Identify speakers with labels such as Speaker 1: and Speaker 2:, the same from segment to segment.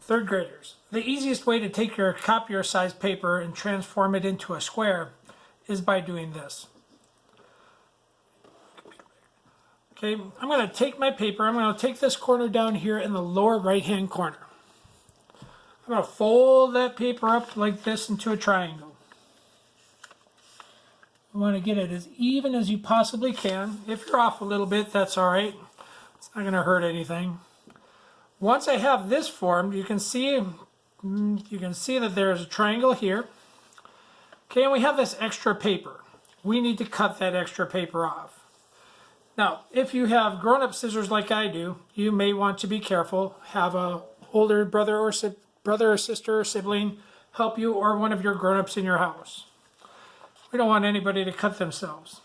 Speaker 1: Third graders, the easiest way to take your copier size paper and transform it into a square is by doing this. Okay, I'm going to take my paper, I'm going to take this corner down here in the lower right hand corner. I'm going to fold that paper up like this into a triangle. You want to get it as even as you possibly can. If you're off a little bit, that's all right. It's not going to hurt anything. Once I have this formed, you can see that there's a triangle here. Okay, and we have this extra paper. We need to cut that extra paper off. Now, if you have grown-up scissors like I do, you may want to be careful. Have a older brother or sister or sibling help you, or one of your grown-ups in your house. We don't want anybody to cut themselves.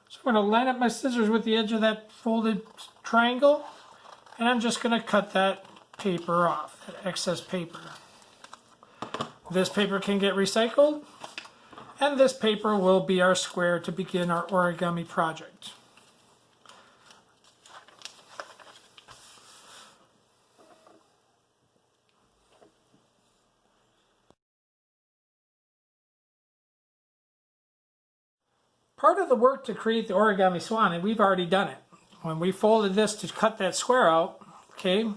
Speaker 1: So I'm going to line up my scissors with the edge of that folded triangle, and I'm just going to cut that paper off, that excess paper. This paper can get recycled, and this paper will be our square to begin our origami project. Part of the work to create the origami swan, and we've already done it. When we folded this to cut that square out, okay,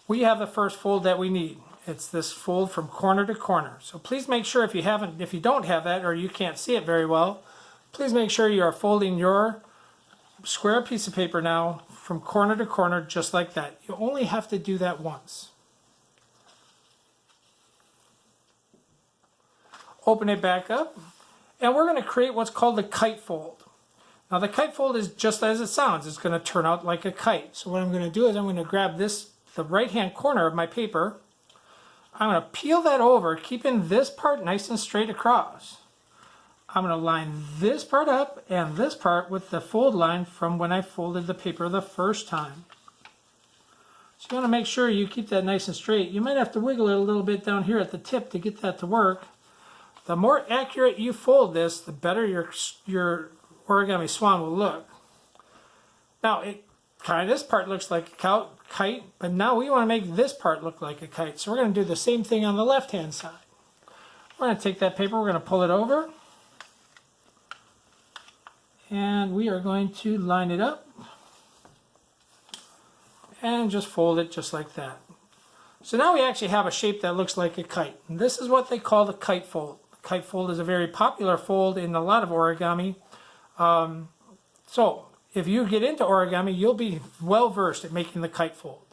Speaker 1: we have the first fold that we need. It's this fold from corner to corner. So please make sure if you don't have that, or you can't see it very well, please make sure you are folding your square piece of paper now from corner to corner just like that. You only have to do that once. Open it back up, and we're going to create what's called the kite fold. Now the kite fold is just as it sounds. It's going to turn out like a kite. So what I'm going to do is I'm going to grab the right hand corner of my paper. I'm going to peel that over, keeping this part nice and straight across. I'm going to line this part up and this part with the fold line from when I folded the paper the first time. So you want to make sure you keep that nice and straight. You might have to wiggle it a little bit down here at the tip to get that to work. The more accurate you fold this, the better your origami swan will look. Now, this part looks like a kite, but now we want to make this part look like a kite. So we're going to do the same thing on the left-hand side. We're going to take that paper, we're going to pull it over, and we are going to line it up and just fold it just like that. So now we actually have a shape that looks like a kite. And this is what they call the kite fold. The kite fold is a very popular fold in a lot of origami. So if you get into origami, you'll be well versed at making the kite fold.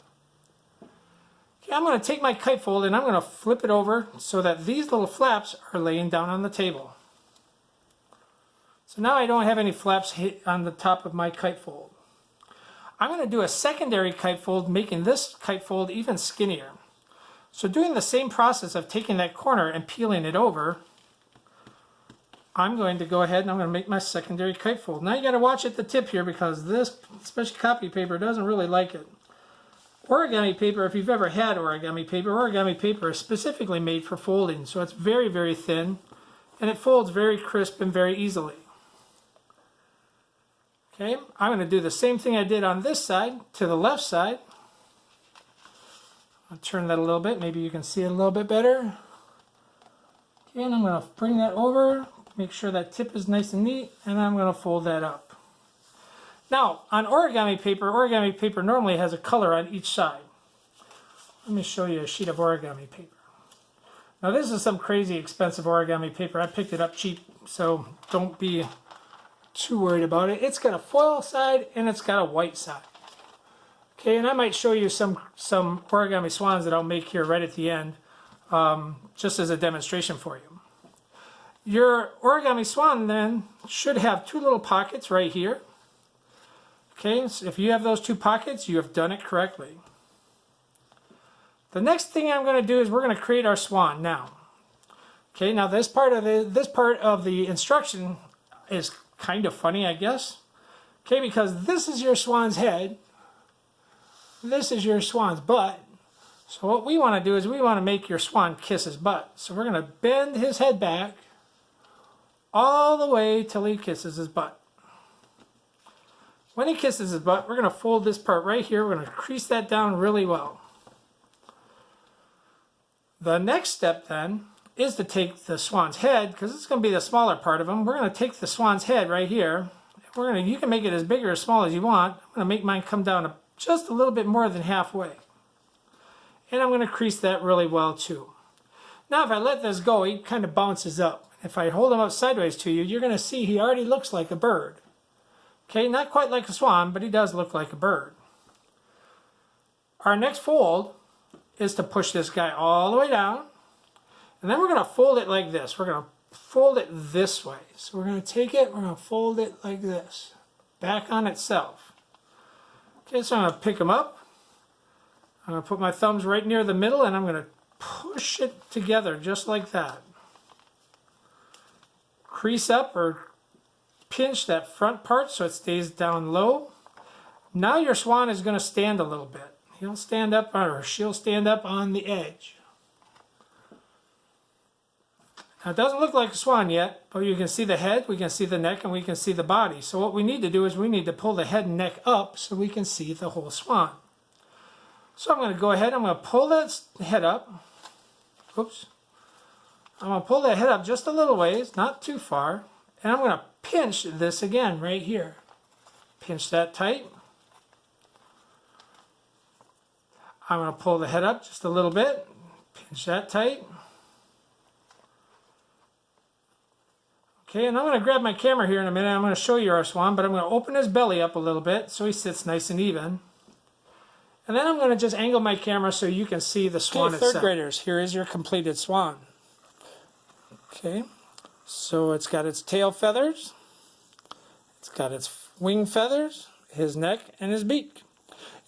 Speaker 1: Okay, I'm going to take my kite fold and I'm going to flip it over so that these little flaps are laying down on the table. So now I don't have any flaps on the top of my kite fold. I'm going to do a secondary kite fold, making this kite fold even skinnier. So doing the same process of taking that corner and peeling it over, I'm going to go ahead and I'm going to make my secondary kite fold. Now you got to watch at the tip here because this, especially copy paper, doesn't really like it. Origami paper, if you've ever had origami paper is specifically made for folding. So it's very, very thin and it folds very crisp and very easily. Okay, I'm going to do the same thing I did on this side to the left side. I'll turn that a little bit, maybe you can see it a little bit better. Okay, and I'm going to bring that over, make sure that tip is nice and neat, and I'm going to fold that up. Now, on origami paper normally has a color on each side. Let me show you a sheet of origami paper. Now this is some crazy expensive origami paper. I picked it up cheap, so don't be too worried about it. It's got a foil side and it's got a white side. Okay, and I might show you some origami swans that I'll make here right at the end, just as a demonstration for you. Your origami swan then should have two little pockets right here. Okay, so if you have those two pockets, you have done it correctly. The next thing I'm going to do is we're going to create our swan now. Okay, now this part of the instruction is kind of funny, I guess. Okay, because this is your swan's head. This is your swan's butt. So what we want to do is we want to make your swan kiss his butt. So we're going to bend his head back all the way till he kisses his butt. When he kisses his butt, we're going to fold this part right here. We're going to crease that down really well. The next step then is to take the swan's head, because it's going to be the smaller part of him. We're going to take the swan's head right here. You can make it as big or as small as you want. I'm going to make mine come down just a little bit more than halfway. And I'm going to crease that really well too. Now if I let this go, he kind of bounces up. If I hold him up sideways to you, you're going to see he already looks like a bird. Okay, not quite like a swan, but he does look like a bird. Our next fold is to push this guy all the way down. And then we're going to fold it like this. We're going to fold it this way. So we're going to take it, we're going to fold it like this, back on itself. Okay, so I'm going to pick him up. I'm going to put my thumbs right near the middle and I'm going to push it together just like that. Crease up or pinch that front part so it stays down low. Now your swan is going to stand a little bit. He'll stand up, or she'll stand up on the edge. Now it doesn't look like a swan yet, but you can see the head, we can see the neck, and we can see the body. So what we need to do is we need to pull the head and neck up so we can see the whole swan. So I'm going to go ahead, I'm going to pull that head up. Oops. I'm going to pull that head up just a little ways, not too far. And I'm going to pinch this again right here. Pinch that tight. I'm going to pull the head up just a little bit. Pinch that tight. Okay, and I'm going to grab my camera here in a minute. I'm going to show you our swan, but I'm going to open his belly up a little bit so he sits nice and even. And then I'm going to just angle my camera so you can see the swan itself. Third graders, here is your completed swan. Okay, so it's got its tail feathers, it's got its wing feathers, his neck, and his beak.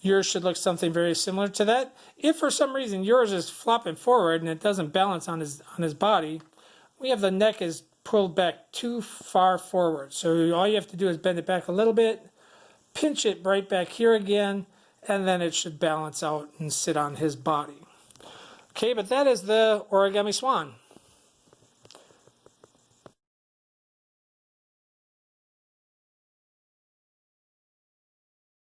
Speaker 1: Yours should look something very similar to that. If for some reason yours is flopping forward and it doesn't balance on his body, we have the neck is pulled back too far forward. So all you have to do is bend it back a little bit, pinch it right back here again, and then it should balance out and sit on his body. Okay, but that is the origami swan.